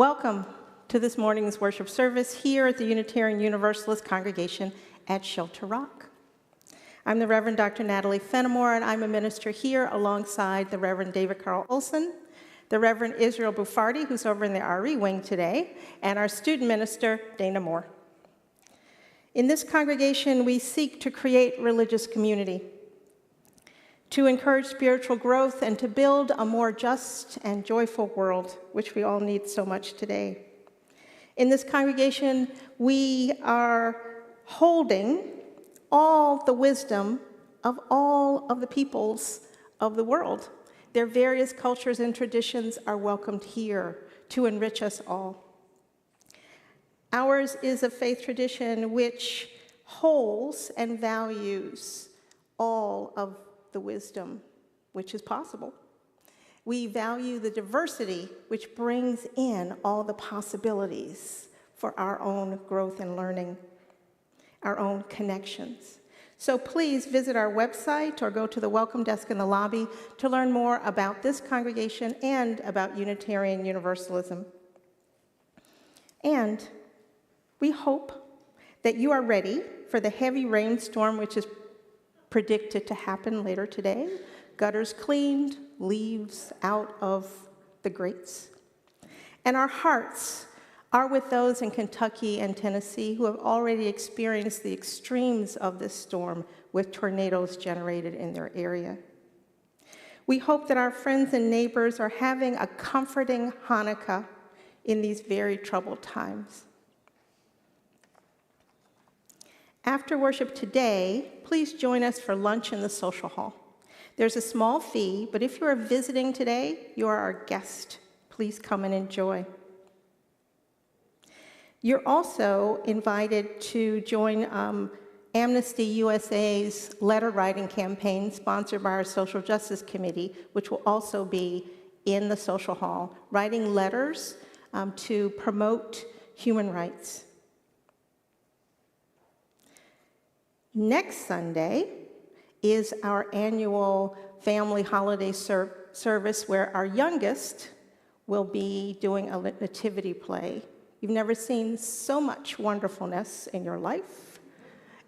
Welcome to this morning's worship service here at the Unitarian Universalist congregation at Shelter Rock. I'm the Reverend Dr. Natalie Fenimore, and I'm a minister here alongside the Reverend David Carl Olson, the Reverend Israel Bufardi, who's over in the RE wing today, and our student minister, Dana Moore. In this congregation, we seek to create religious community, to encourage spiritual growth, and to build a more just and joyful world, which we all need so much today. In this congregation, we are holding all the wisdom of all of the peoples of the world. Their various cultures and traditions are welcomed here to enrich us all. Ours is a faith tradition which holds and values all of the wisdom which is possible. We value the diversity which brings in all the possibilities for our own growth and learning, our own connections. So please visit our website or go to the welcome desk in the lobby to learn more about this congregation and about Unitarian Universalism. And we hope that you are ready for the heavy rainstorm which is predicted to happen later today. Gutters cleaned, leaves out of the grates. And our hearts are with those in Kentucky and Tennessee who have already experienced the extremes of this storm with tornadoes generated in their area. We hope that our friends and neighbors are having a comforting Hanukkah in these very troubled times. After worship today, please join us for lunch in the social hall. There's a small fee, but if you are visiting today, you are our guest. Please come and enjoy. You're also invited to join Amnesty USA's letter writing campaign sponsored by our Social Justice Committee, which will also be in the social hall, writing letters to promote human rights. Next Sunday is our annual family holiday service where our youngest will be doing a nativity play. You've never seen so much wonderfulness in your life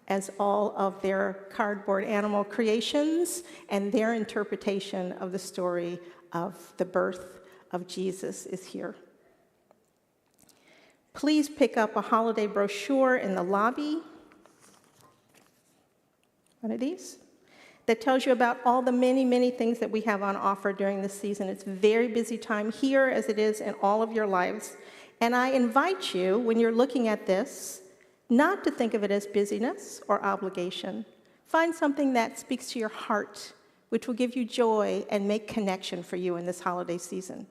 as all of their cardboard animal creations and their interpretation of the story of the birth of Jesus is here. Please pick up a holiday brochure in the lobby, one of these, that tells you about all the many, many things that we have on offer during this season. It's a very busy time here as it is in all of your lives. And I invite you, when you're looking at this, not to think of it as busyness or obligation. Find something that speaks to your heart, which will give you joy and make connection for you in this holiday season.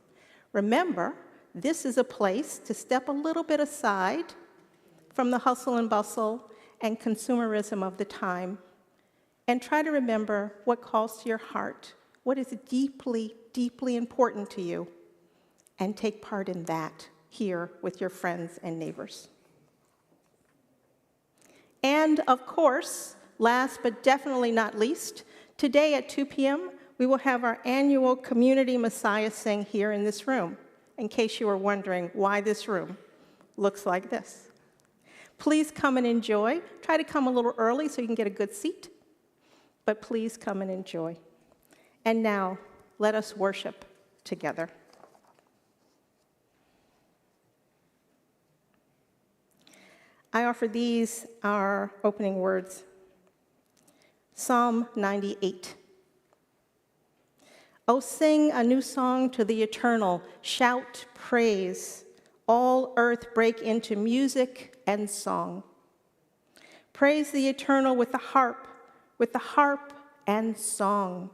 Remember, this is a place to step a little bit aside from the hustle and bustle and consumerism of the time, and try to remember what calls to your heart, what is deeply, deeply important to you, and take part in that here with your friends and neighbors. And of course, last but definitely not least, today at 2 p.m., we will have our annual Community Messiah Sing here in this room, in case you were wondering why this room looks like this. Please come and enjoy. Try to come a little early so you can get a good seat. But please come and enjoy. And now, let us worship together. I offer these, our opening words. Psalm 98. Oh, sing a new song to the eternal, shout praise. All earth break into music and song. Praise the eternal with the harp and song.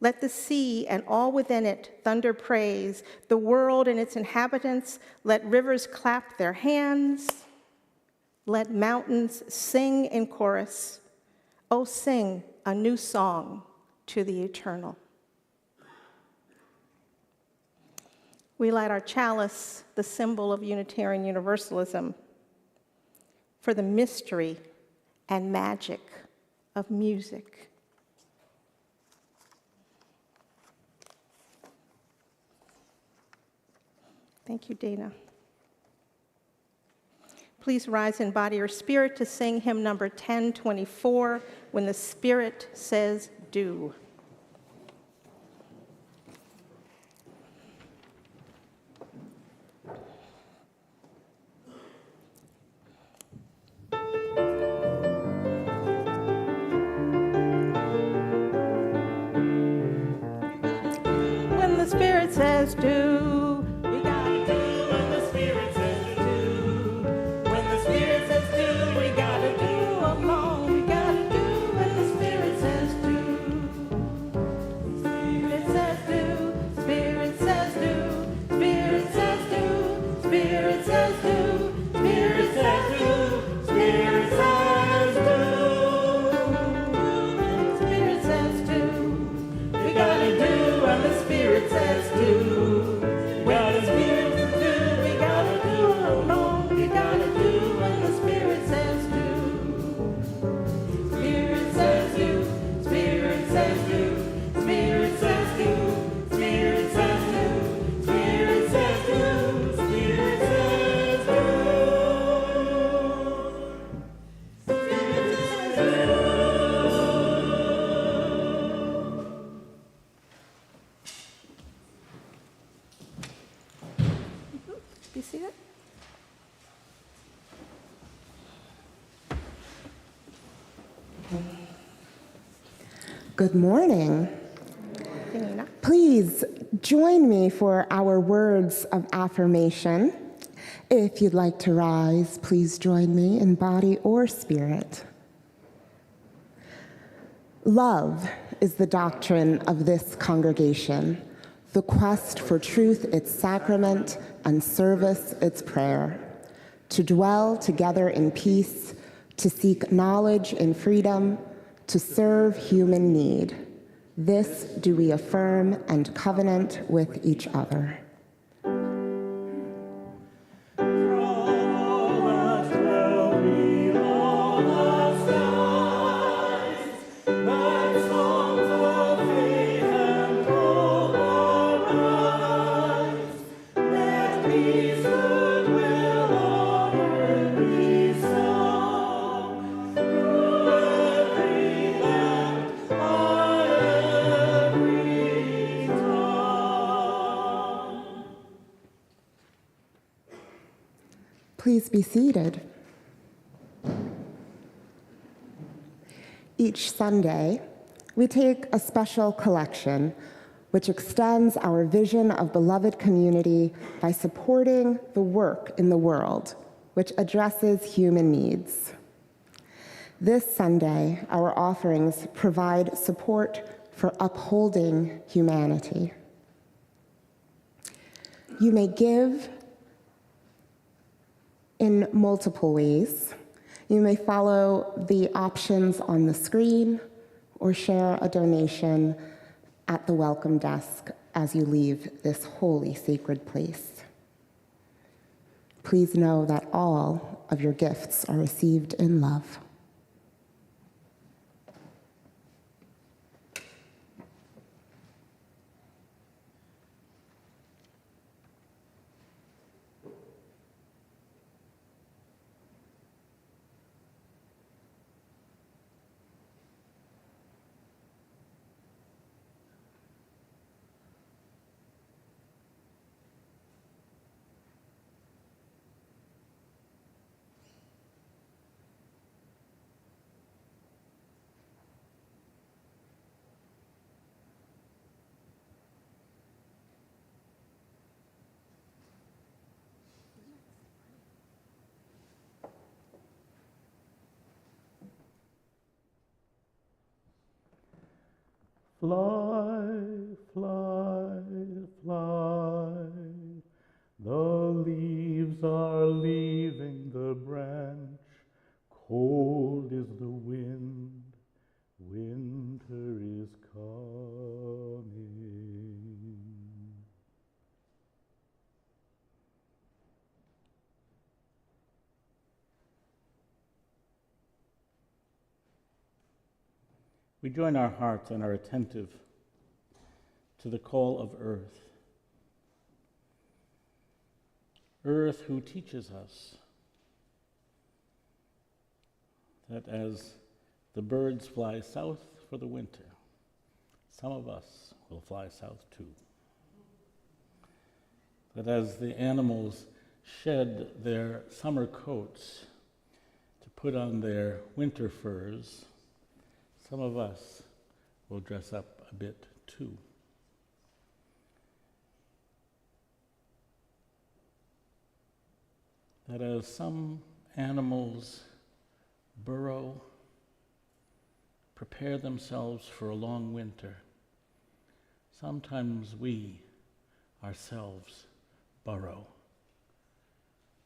Let the sea and all within it thunder praise, the world and its inhabitants, let rivers clap their hands, let mountains sing in chorus. Oh, sing a new song to the eternal. We light our chalice, the symbol of Unitarian Universalism, for the mystery and magic of music. Thank you, Dana. Please rise in body or spirit to sing hymn number 1024, When the Spirit Says Do. When the Spirit says do, we gotta do. When the Spirit says do, when the Spirit says do, we gotta do along. We gotta do when the Spirit says do. Spirit says do, Spirit says do, Spirit says do, Spirit says do, Spirit says do, Spirit says do. Spirit says do, we gotta do when the Spirit says do. When the Spirit says do, we gotta do along. We gotta do when the Spirit says do. Spirit says do, Spirit says do, Spirit says do, Spirit says do, Spirit says do, Spirit says do. Spirit says do. Be seated. Good morning. Janina. Please join me for our words of affirmation. If you'd like to rise, please join me in body or spirit. Love is the doctrine of this congregation, the quest for truth its sacrament, and service its prayer. To dwell together in peace, to seek knowledge in freedom, to serve human need. This do we affirm and covenant with each other. Please be seated. Each Sunday, we take a special collection which extends our vision of beloved community by supporting the work in the world which addresses human needs. This Sunday, our offerings provide support for upholding humanity. You may give in multiple ways. You may follow the options on the screen or share a donation at the welcome desk as you leave this holy, sacred place. Please know that all of your gifts are received in love. Fly, fly, fly, the leaves are leaving the branch, cold is the wind, winter is coming. We join our hearts and are attentive to the call of earth. Earth who teaches us that as the birds fly south for the winter, some of us will fly south too. That as the animals shed their summer coats to put on their winter furs, some of us will dress up a bit too. That as some animals burrow, prepare themselves for a long winter, sometimes we ourselves burrow.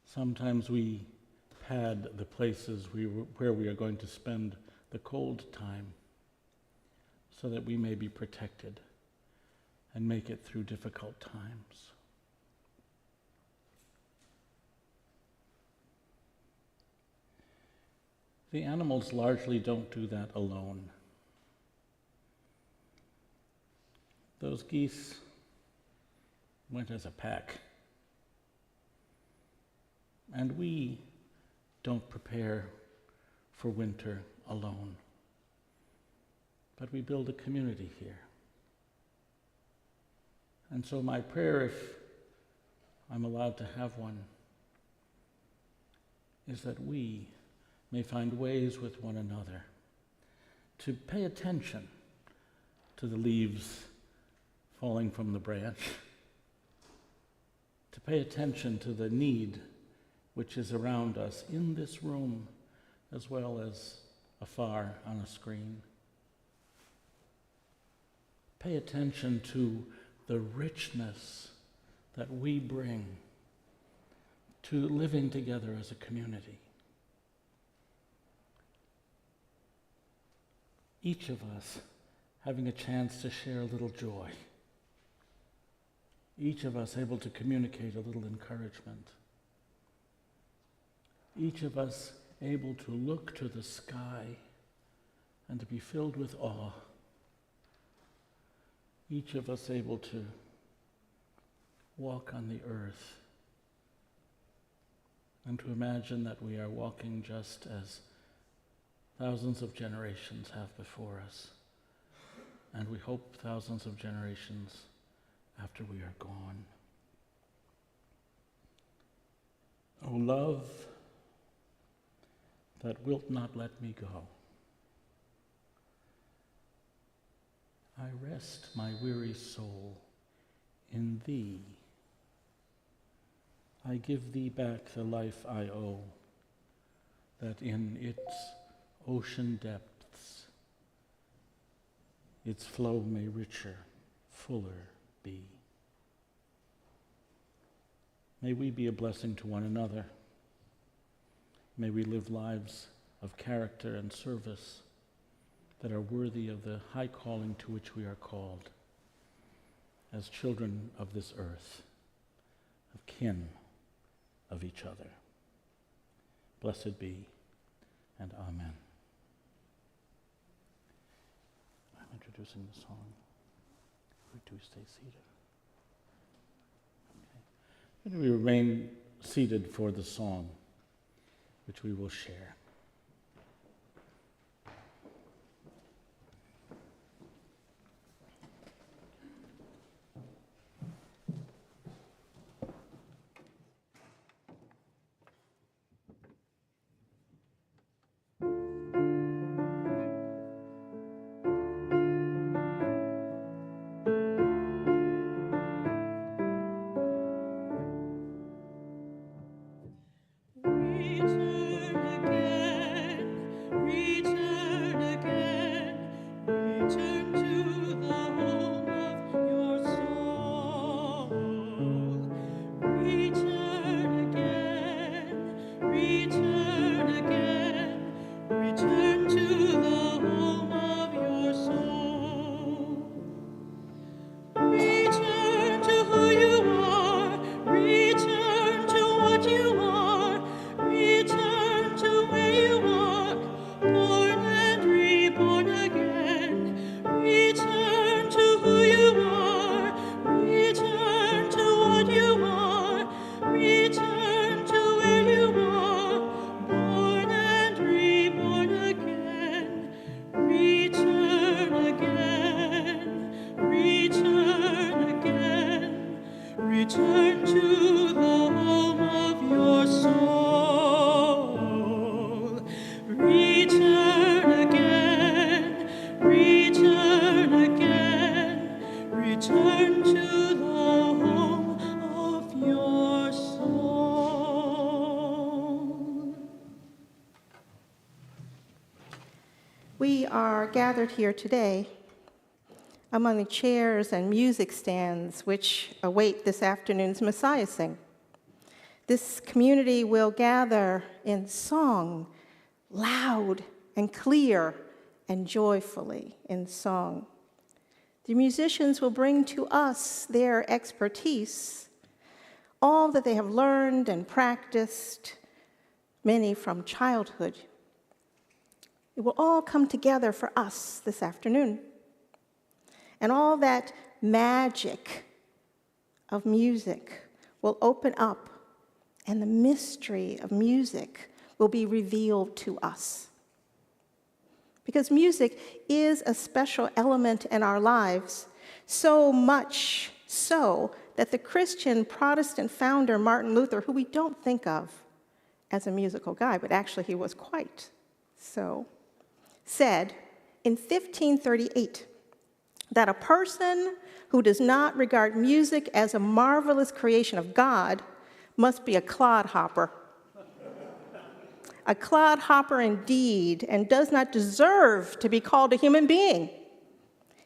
Sometimes we pad the places where we are going to spend the cold time so that we may be protected and make it through difficult times. The animals largely don't do that alone. Those geese went as a pack. And we don't prepare for winter alone, but we build a community here. And so my prayer, if I'm allowed to have one, is that we may find ways with one another to pay attention to the leaves falling from the branch, to pay attention to the need which is around us in this room as well as afar on a screen. Pay attention to the richness that we bring to living together as a community. Each of us having a chance to share a little joy. Each of us able to communicate a little encouragement. Each of us able to look to the sky and to be filled with awe. Each of us able to walk on the earth and to imagine that we are walking just as thousands of generations have before us, and we hope thousands of generations after we are gone. O love that wilt not let me go, I rest my weary soul in thee. I give thee back the life I owe, that in its ocean depths its flow may richer, fuller be. May we be a blessing to one another. May we live lives of character and service that are worthy of the high calling to which we are called as children of this earth, of kin of each other. Blessed be, and amen. I'm introducing the song. We do stay seated. Okay. And we remain seated for the song, which we will share. We turn again. return to the home of your soul. We are gathered here today among the chairs and music stands which await this afternoon's Messiah sing. This community will gather in song, loud and clear and joyfully in song. The musicians will bring to us their expertise, all that they have learned and practiced, many from childhood. It will all come together for us this afternoon. And all that magic of music will open up, and the mystery of music will be revealed to us. Because music is a special element in our lives, so much so that the Christian Protestant founder Martin Luther, who we don't think of as a musical guy, but actually he was quite so, said in 1538 that a person who does not regard music as a marvelous creation of God must be a clodhopper. A clodhopper indeed, and does not deserve to be called a human being.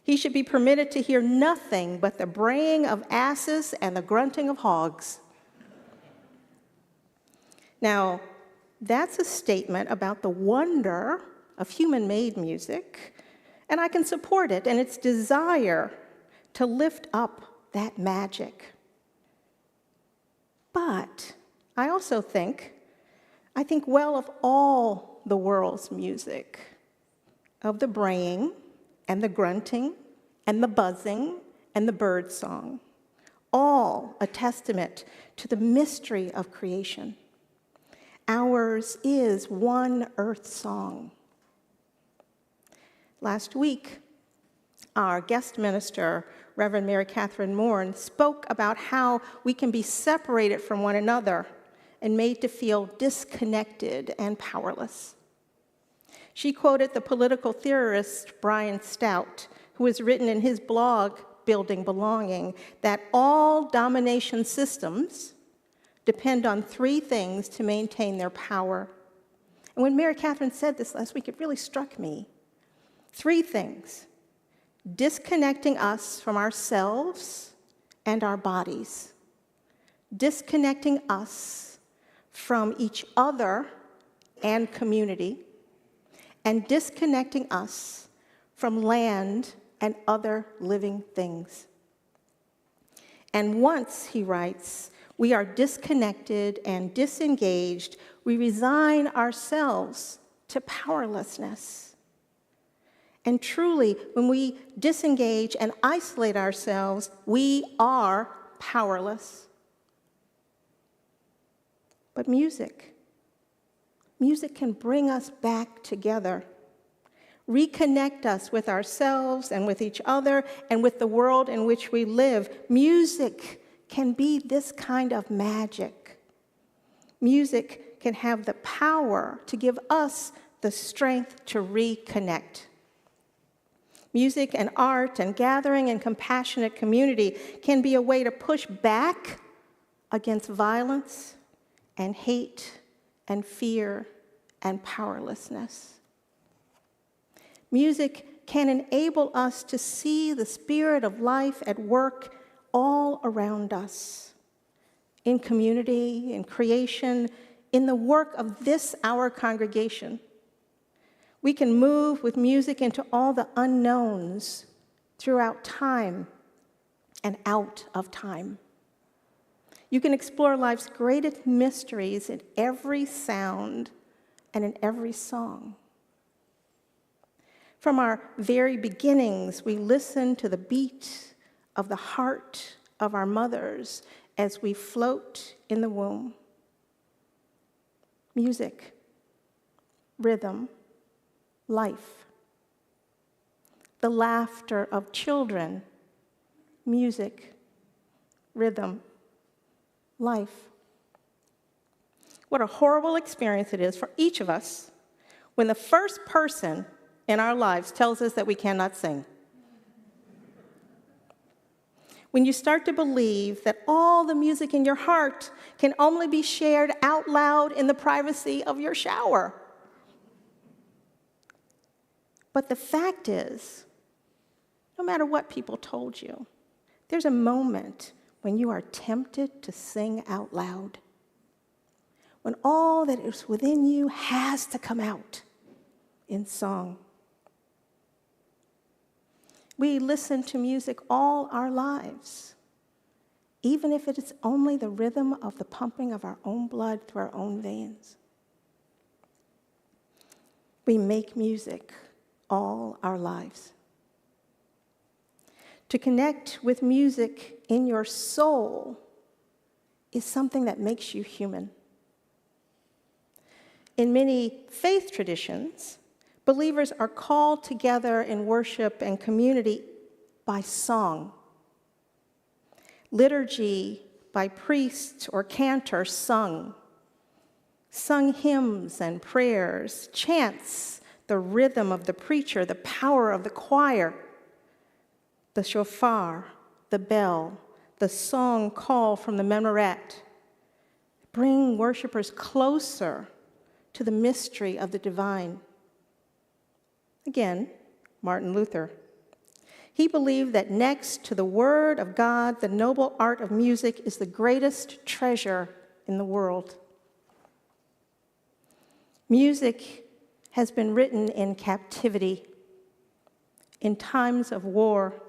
He should be permitted to hear nothing but the braying of asses and the grunting of hogs. Now, that's a statement about the wonder of human-made music, and I can support it and its desire to lift up that magic. But I also think well of all the world's music, of the braying and the grunting and the buzzing and the bird song, all a testament to the mystery of creation. Ours is one earth song. Last week, our guest minister, Reverend Mary Catherine Moore, spoke about how we can be separated from one another and made to feel disconnected and powerless. She quoted the political theorist Brian Stout, who has written in his blog, Building Belonging, that all domination systems depend on three things to maintain their power. And when Mary Catherine said this last week, it really struck me. Three things: disconnecting us from ourselves and our bodies, disconnecting us from each other and community, and disconnecting us from land and other living things. And once, he writes, we are disconnected and disengaged, we resign ourselves to powerlessness. And truly, when we disengage and isolate ourselves, we are powerless. But music can bring us back together, reconnect us with ourselves and with each other and with the world in which we live. Music can be this kind of magic. Music can have the power to give us the strength to reconnect. Music and art and gathering and compassionate community can be a way to push back against violence and hate and fear and powerlessness. Music can enable us to see the spirit of life at work all around us, in community, in creation, in the work of this, our congregation. We can move with music into all the unknowns throughout time and out of time. You can explore life's greatest mysteries in every sound and in every song. From our very beginnings, we listen to the beat of the heart of our mothers as we float in the womb. Music, rhythm, life. The laughter of children, music, rhythm, life. What a horrible experience it is for each of us when the first person in our lives tells us that we cannot sing. when you start to believe that all the music in your heart can only be shared out loud in the privacy of your shower. But the fact is, no matter what people told you, there's a moment when you are tempted to sing out loud, when all that is within you has to come out in song. We listen to music all our lives, even if it is only the rhythm of the pumping of our own blood through our own veins. We make music all our lives. To connect with music in your soul is something that makes you human. In many faith traditions, believers are called together in worship and community by song. Liturgy by priests or cantors sung hymns and prayers, chants, the rhythm of the preacher, the power of the choir, the shofar, the bell, the song call from the minaret, bring worshipers closer to the mystery of the divine. Again, Martin Luther. He believed that next to the Word of God, the noble art of music is the greatest treasure in the world. Music has been written in captivity, in times of war,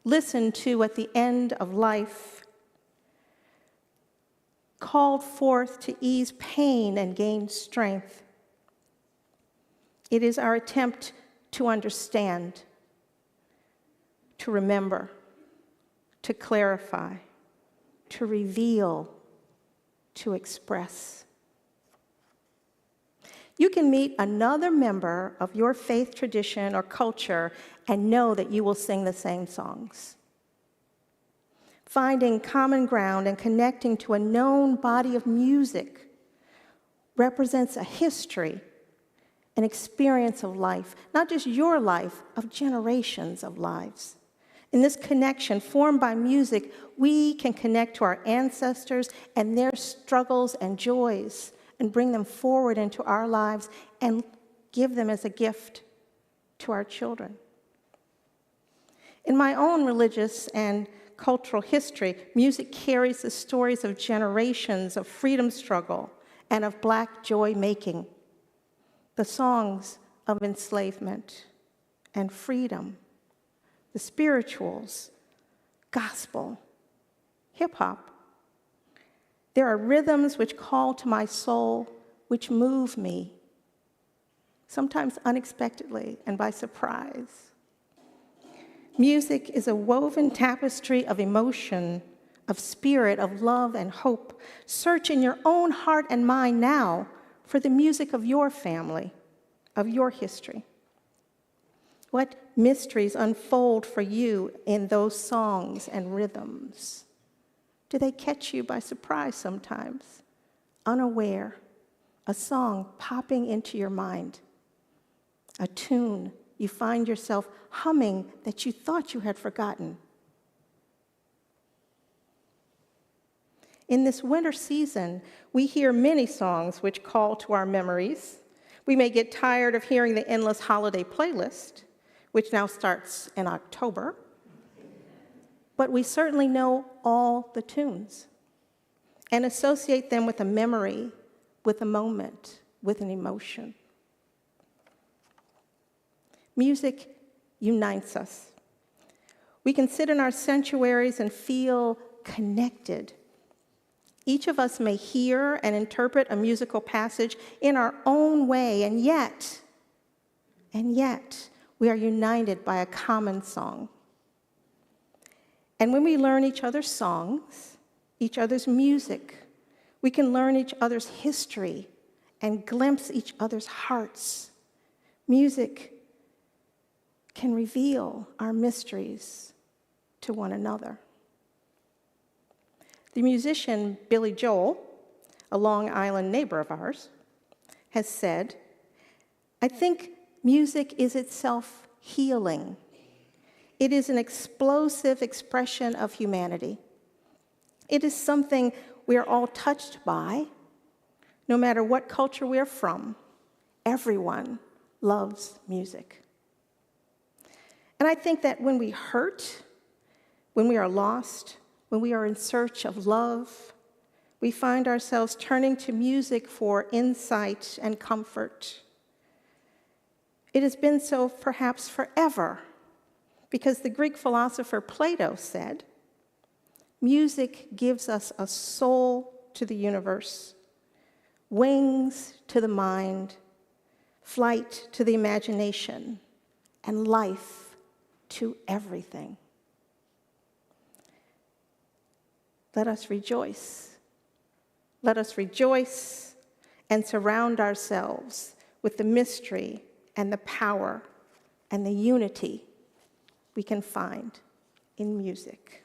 listened to at the end of life, called forth to ease pain and gain strength. It is our attempt to understand, to remember, to clarify, to reveal, to express. You can meet another member of your faith tradition or culture and know that you will sing the same songs. Finding common ground and connecting to a known body of music represents a history, an experience of life, not just your life, of generations of lives. In this connection formed by music, we can connect to our ancestors and their struggles and joys and bring them forward into our lives and give them as a gift to our children. In my own religious and cultural history, music carries the stories of generations of freedom struggle and of Black joy making, the songs of enslavement and freedom, the spirituals, gospel, hip-hop. There are rhythms which call to my soul, which move me, sometimes unexpectedly and by surprise. Music is a woven tapestry of emotion, of spirit, of love and hope. Search in your own heart and mind now for the music of your family, of your history. What mysteries unfold for you in those songs and rhythms? Do they catch you by surprise sometimes, unaware? A song popping into your mind, a tune you find yourself humming that you thought you had forgotten. In this winter season, we hear many songs which call to our memories. We may get tired of hearing the endless holiday playlist, which now starts in October, but we certainly know all the tunes and associate them with a memory, with a moment, with an emotion. Music unites us. We can sit in our sanctuaries and feel connected. Each of us may hear and interpret a musical passage in our own way, and yet, we are united by a common song. And when we learn each other's songs, each other's music, we can learn each other's history and glimpse each other's hearts. Music can reveal our mysteries to one another. The musician Billy Joel, a Long Island neighbor of ours, has said, "I think music is itself healing. It is an explosive expression of humanity. It is something we are all touched by, no matter what culture we're from. Everyone loves music. And I think that when we hurt, when we are lost, when we are in search of love, we find ourselves turning to music for insight and comfort. It has been so perhaps forever, because the Greek philosopher Plato said, music gives us a soul to the universe, wings to the mind, flight to the imagination, and life to everything. Let us rejoice. Let us rejoice and surround ourselves with the mystery and the power and the unity we can find in music.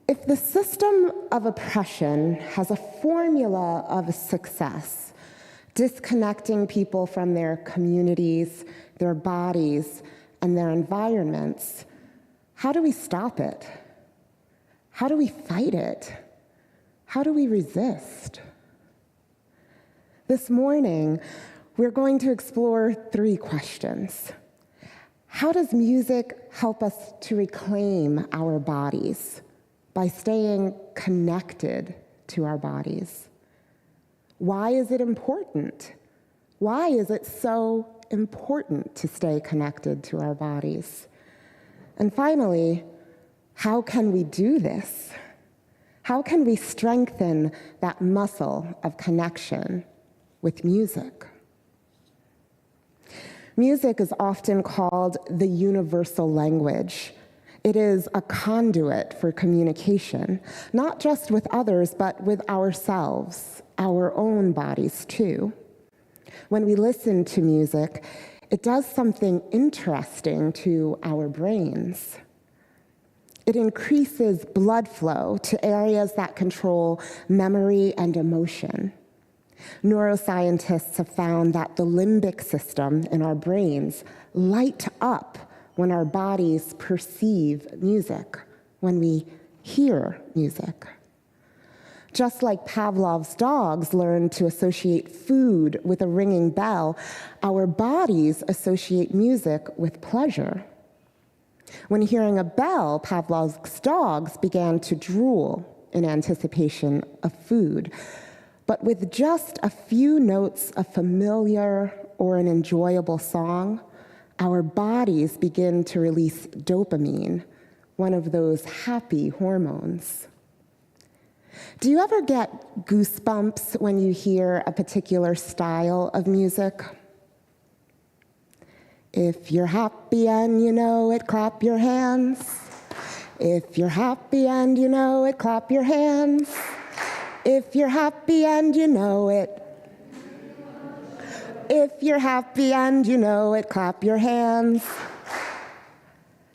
If the system of oppression has a formula of success, disconnecting people from their communities, their bodies, and their environments, how do we stop it? How do we fight it? How do we resist? This morning, we're going to explore 3 questions. How does music help us to reclaim our bodies by staying connected to our bodies? Why is it important? Why is it so important to stay connected to our bodies? And finally, how can we do this? How can we strengthen that muscle of connection with music? Music is often called the universal language. It is a conduit for communication, not just with others, but with ourselves, our own bodies too. When we listen to music, it does something interesting to our brains. It increases blood flow to areas that control memory and emotion. Neuroscientists have found that the limbic system in our brains light up when our bodies perceive music, when we hear music. Just like Pavlov's dogs learned to associate food with a ringing bell, our bodies associate music with pleasure. When hearing a bell, Pavlov's dogs began to drool in anticipation of food. But with just a few notes of familiar or an enjoyable song, our bodies begin to release dopamine, one of those happy hormones. Do you ever get goosebumps when you hear a particular style of music? If you're happy and you know it, clap your hands. If you're happy and you know it, clap your hands. If you're happy and you know it. If you're happy and you know it, clap your hands.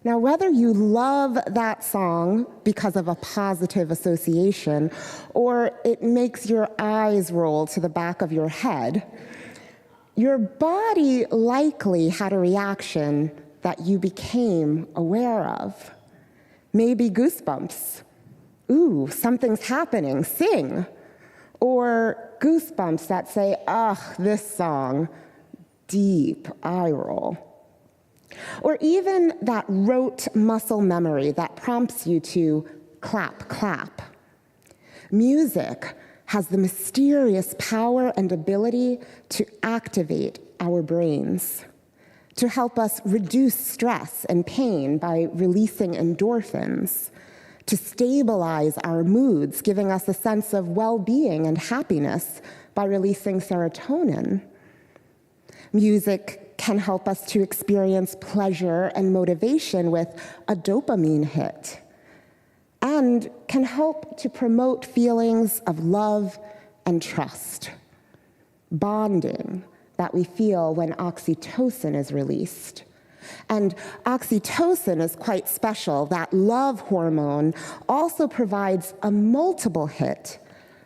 Now, whether you love that song because of a positive association, or it makes your eyes roll to the back of your head, your body likely had a reaction that you became aware of. Maybe goosebumps. Ooh, something's happening, sing. Or goosebumps that say, ugh, this song, deep eye roll. Or even that rote muscle memory that prompts you to clap, clap. Music has the mysterious power and ability to activate our brains, to help us reduce stress and pain by releasing endorphins, to stabilize our moods, giving us a sense of well-being and happiness by releasing serotonin. Music can help us to experience pleasure and motivation with a dopamine hit, and can help to promote feelings of love and trust, bonding that we feel when oxytocin is released. And oxytocin is quite special. That love hormone also provides a multiple hit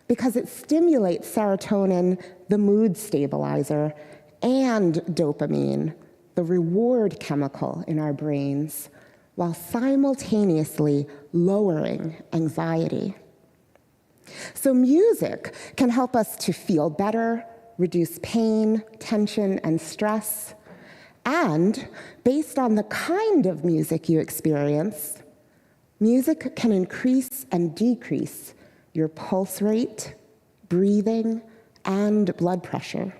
because it stimulates serotonin, the mood stabilizer, and dopamine, the reward chemical in our brains, while simultaneously lowering anxiety. So music can help us to feel better, reduce pain, tension, and stress. And based on the kind of music you experience, music can increase and decrease your pulse rate, breathing, and blood pressure.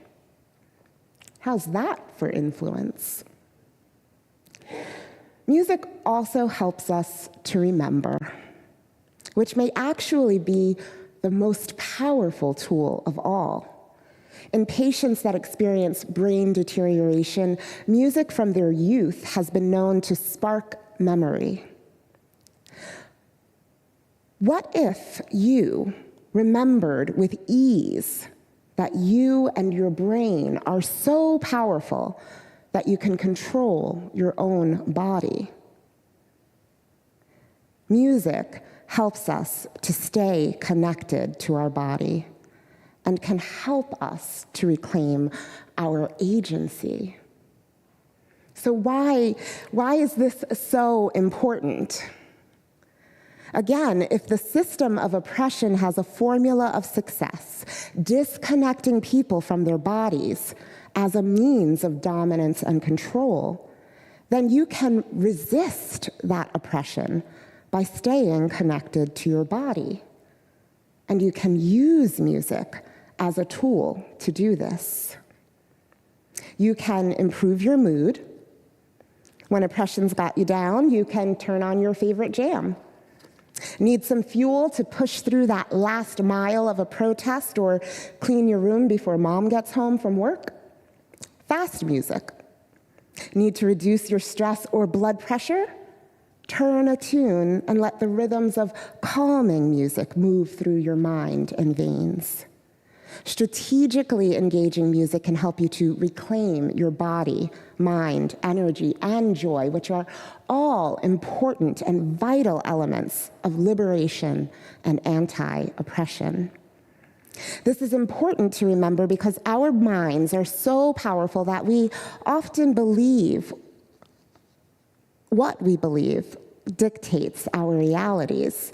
How's that for influence? Music also helps us to remember, which may actually be the most powerful tool of all. In patients that experience brain deterioration, music from their youth has been known to spark memory. What if you remembered with ease that you and your brain are so powerful that you can control your own body? Music helps us to stay connected to our body and can help us to reclaim our agency. So why is this so important? Again, if the system of oppression has a formula of success, disconnecting people from their bodies as a means of dominance and control, then you can resist that oppression by staying connected to your body. And you can use music as a tool to do this. You can improve your mood. When oppression's got you down, you can turn on your favorite jam. Need some fuel to push through that last mile of a protest or clean your room before mom gets home from work? Fast music. Need to reduce your stress or blood pressure? Turn a tune and let the rhythms of calming music move through your mind and veins. Strategically engaging music can help you to reclaim your body, mind, energy, and joy, which are all important and vital elements of liberation and anti-oppression. This is important to remember because our minds are so powerful that we often believe what we believe dictates our realities.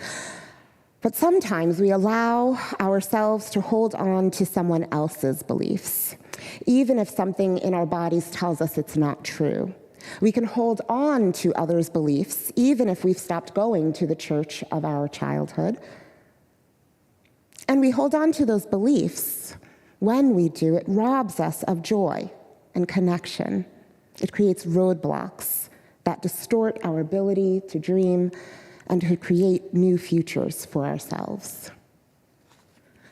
But sometimes we allow ourselves to hold on to someone else's beliefs, even if something in our bodies tells us it's not true. We can hold on to others' beliefs, even if we've stopped going to the church of our childhood. And we hold on to those beliefs. When we do, it robs us of joy and connection. It creates roadblocks that distort our ability to dream and to create new futures for ourselves.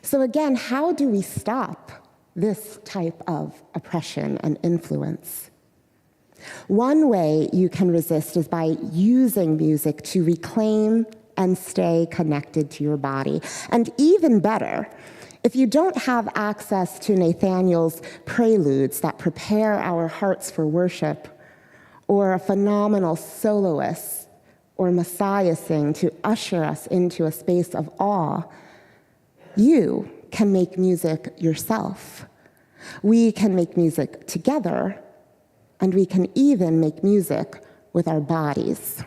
So again, how do we stop this type of oppression and influence? One way you can resist is by using music to reclaim and stay connected to your body. And even better, if you don't have access to Nathaniel's preludes that prepare our hearts for worship, or a phenomenal soloist or Messiah sing to usher us into a space of awe, you can make music yourself. We can make music together, and we can even make music with our bodies.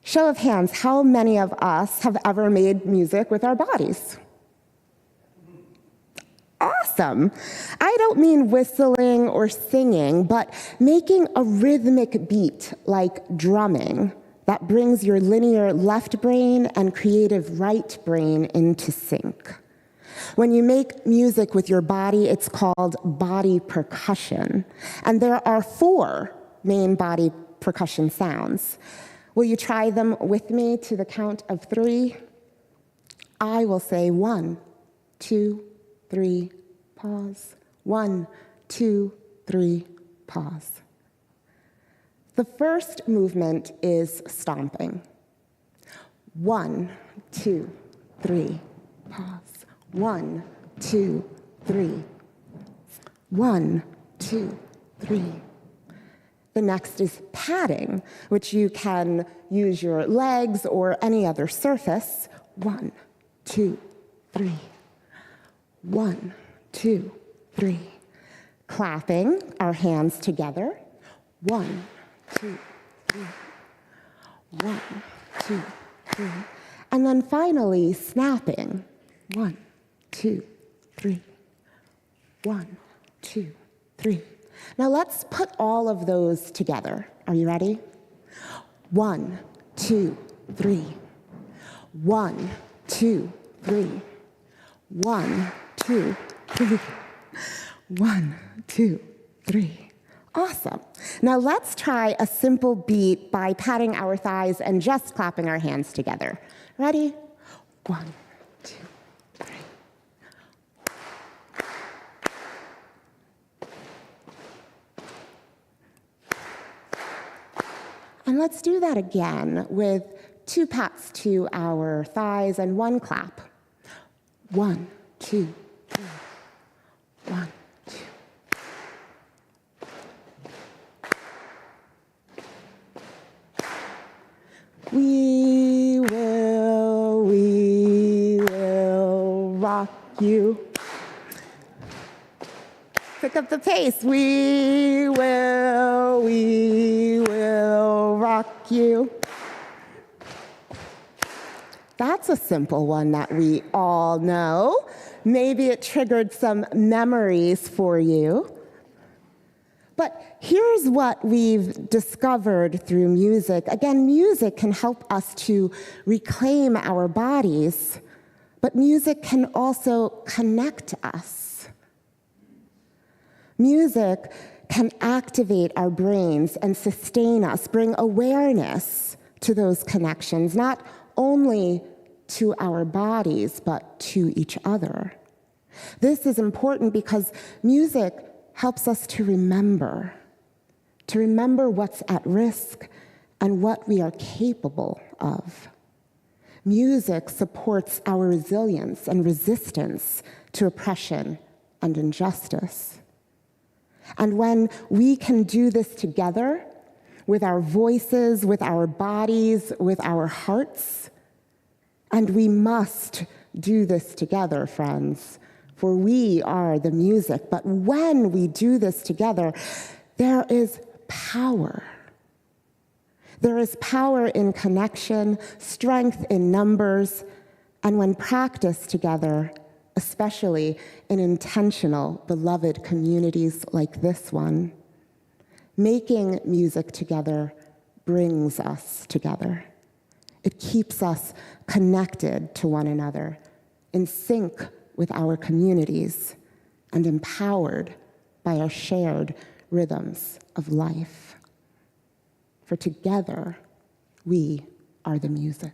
Show of hands, how many of us have ever made music with our bodies? Awesome. I don't mean whistling or singing, but making a rhythmic beat like drumming that brings your linear left brain and creative right brain into sync. When you make music with your body, it's called body percussion. And there are 4 main body percussion sounds. Will you try them with me to the count of 3? I will say 1, 2, 3, pause. 1, 2, 3, pause. The first movement is stomping. 1, 2, 3, pause. 1, 2, 3. 1, 2, 3. The next is padding, which you can use your legs or any other surface. 1, 2, 3. 1, 2, 3. Clapping our hands together. 1, 2, 3. 1, 2, 3. And then finally, snapping. 1, 2, 3. 1, 2, 3. Now let's put all of those together. Are you ready? 1, 2, 3. 1, 2, 3. 1, 2, 3. 1, 2, 3. Awesome. Now let's try a simple beat by patting our thighs and just clapping our hands together. Ready? 1, 2, 3. And let's do that again with 2 pats to our thighs and 1 clap. 1, 2, 3. 1, 2. We will rock you. Pick up the pace. We will rock you. That's a simple one that we all know. Maybe it triggered some memories for you. But here's what we've discovered through music. Again, music can help us to reclaim our bodies, but music can also connect us. Music can activate our brains and sustain us, bring awareness to those connections, not only to our bodies, but to each other. This is important because music helps us to remember what's at risk and what we are capable of. Music supports our resilience and resistance to oppression and injustice. And when we can do this together, with our voices, with our bodies, with our hearts, and we must do this together, friends, for we are the music. But when we do this together, there is power. There is power in connection, strength in numbers, and when practiced together, especially in intentional, beloved communities like this one, making music together brings us together. It keeps us connected to one another, in sync with our communities, and empowered by our shared rhythms of life. For together, we are the music.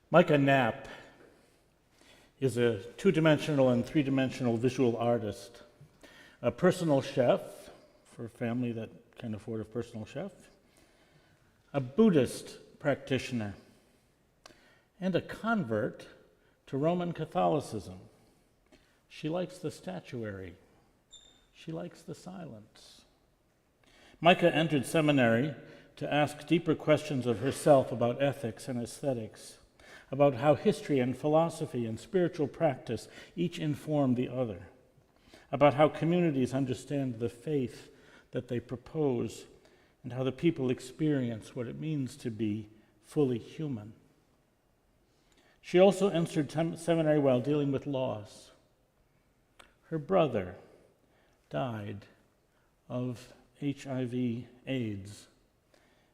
Micah Knapp is a two-dimensional and three-dimensional visual artist, a personal chef for a family that can afford a personal chef, a Buddhist practitioner, and a convert to Roman Catholicism. She likes the statuary. She likes the silence. Micah entered seminary to ask deeper questions of herself about ethics and aesthetics, about how history and philosophy and spiritual practice each inform the other, about how communities understand the faith that they propose, and how the people experience what it means to be fully human. She also entered seminary while dealing with loss. Her brother died of HIV/AIDS,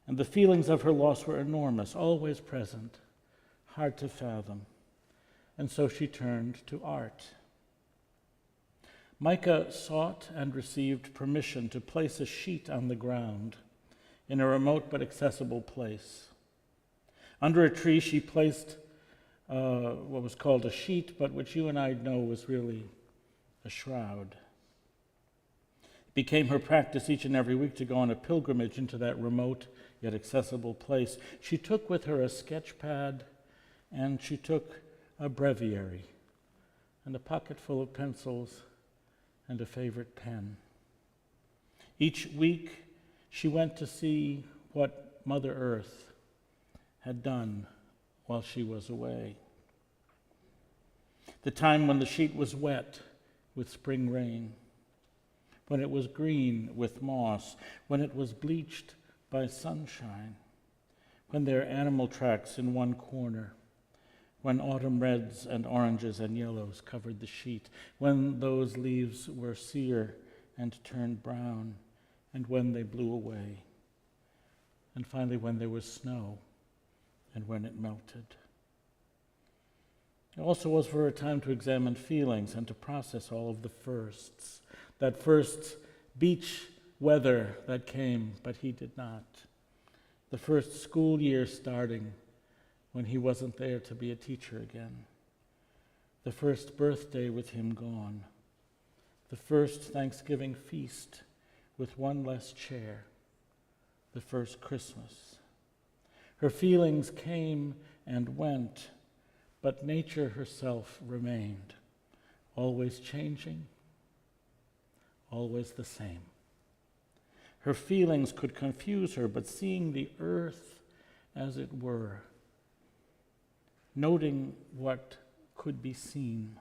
and the feelings of her loss were enormous, always present, hard to fathom, and so she turned to art. Micah sought and received permission to place a sheet on the ground in a remote but accessible place. Under a tree, she placed what was called a sheet, but which you and I know was really a shroud. It became her practice each and every week to go on a pilgrimage into that remote yet accessible place. She took with her a sketch pad, and she took a breviary and a pocket full of pencils and a favorite pen. Each week, she went to see what Mother Earth had done while she was away. The time when the sheet was wet with spring rain, when it was green with moss, when it was bleached by sunshine, when there are animal tracks in one corner, when autumn reds and oranges and yellows covered the sheet, when those leaves were sere and turned brown, and when they blew away, and finally when there was snow and when it melted. It also was for a time to examine feelings and to process all of the firsts. That first beach weather that came, but he did not. The first school year starting when he wasn't there to be a teacher again. The first birthday with him gone. The first Thanksgiving feast with one less chair. The first Christmas. Her feelings came and went, but nature herself remained, always changing, always the same. Her feelings could confuse her, but seeing the earth as it were, noting what could be seen,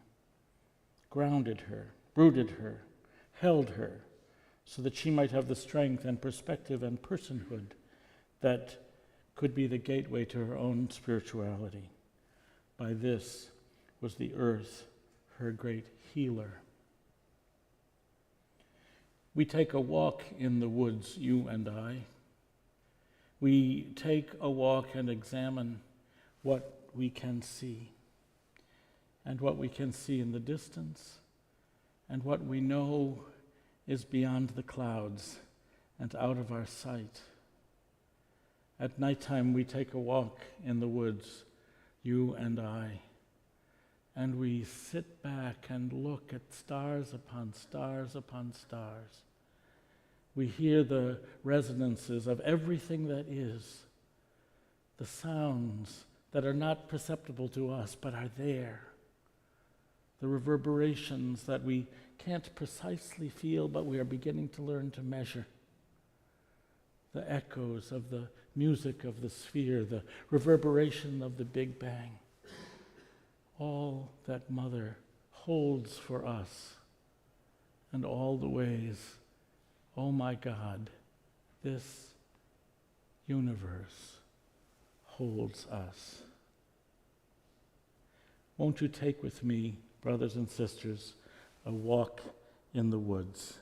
grounded her, rooted her, held her, so that she might have the strength and perspective and personhood that could be the gateway to her own spirituality. By this was the earth her great healer. We take a walk in the woods, you and I. We take a walk and examine what we can see, and what we can see in the distance, and what we know is beyond the clouds and out of our sight. At nighttime, we take a walk in the woods, you and I, and we sit back and look at stars upon stars upon stars. We hear the resonances of everything that is, the sounds that are not perceptible to us but are there, the reverberations that we can't precisely feel but we are beginning to learn to measure, the echoes of the music of the sphere, the reverberation of the Big Bang, all that Mother holds for us, and all the ways, oh my God, this universe holds us. Won't you take with me, brothers and sisters, a walk in the woods?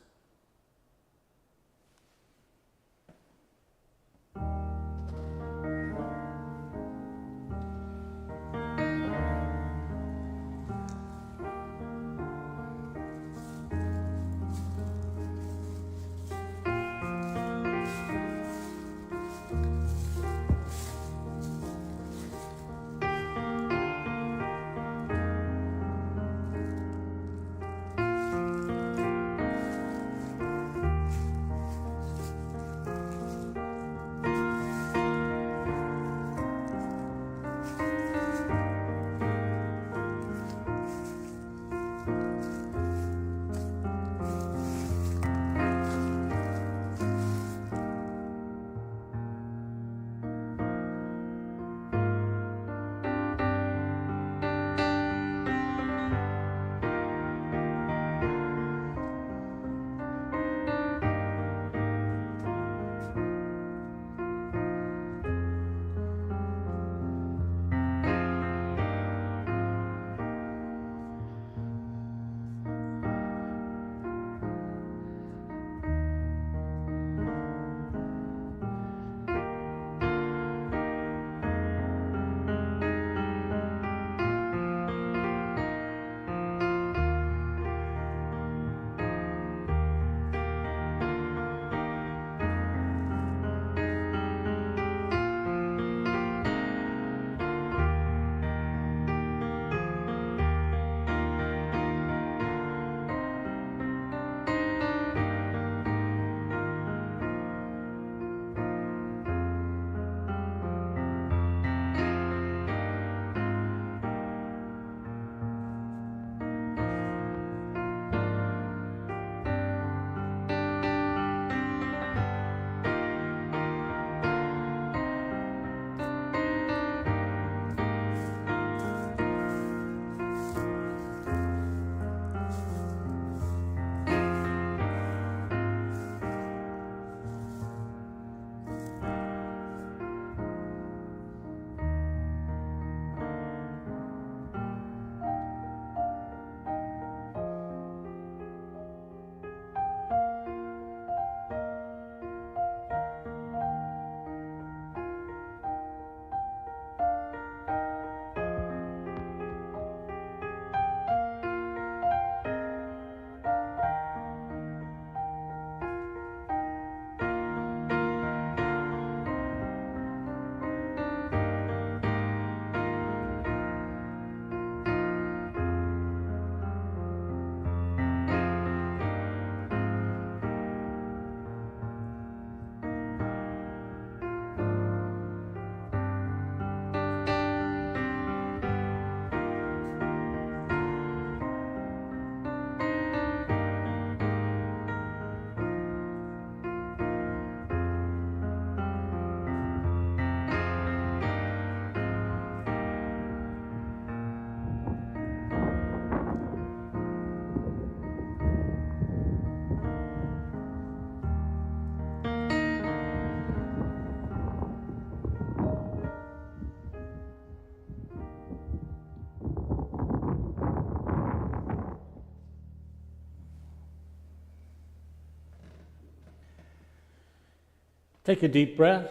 Take a deep breath.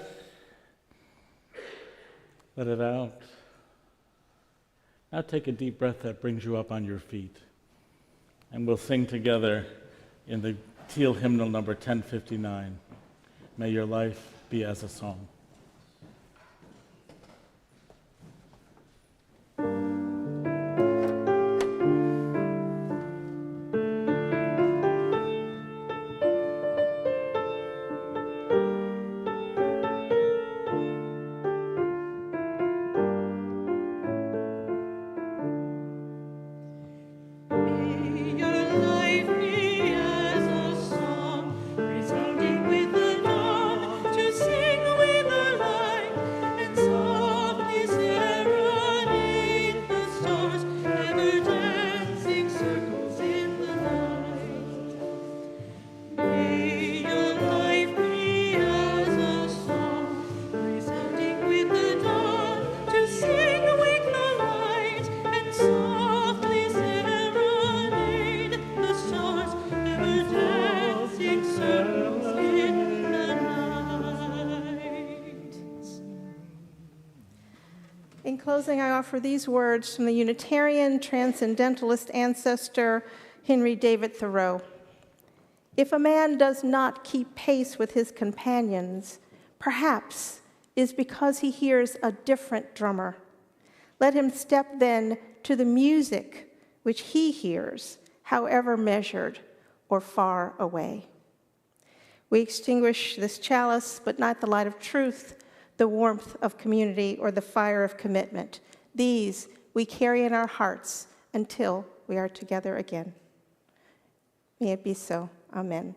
Let it out. Now take a deep breath that brings you up on your feet. And we'll sing together in the Teal hymnal number 1059. May your life be as a song. closing, I offer these words from the Unitarian transcendentalist ancestor Henry David Thoreau. If a man does not keep pace with his companions, perhaps is because he hears a different drummer. Let him step then to the music which he hears, however measured or far away. We extinguish this chalice, but not the light of truth, the warmth of community, or the fire of commitment. These we carry in our hearts until we are together again. May it be so. Amen.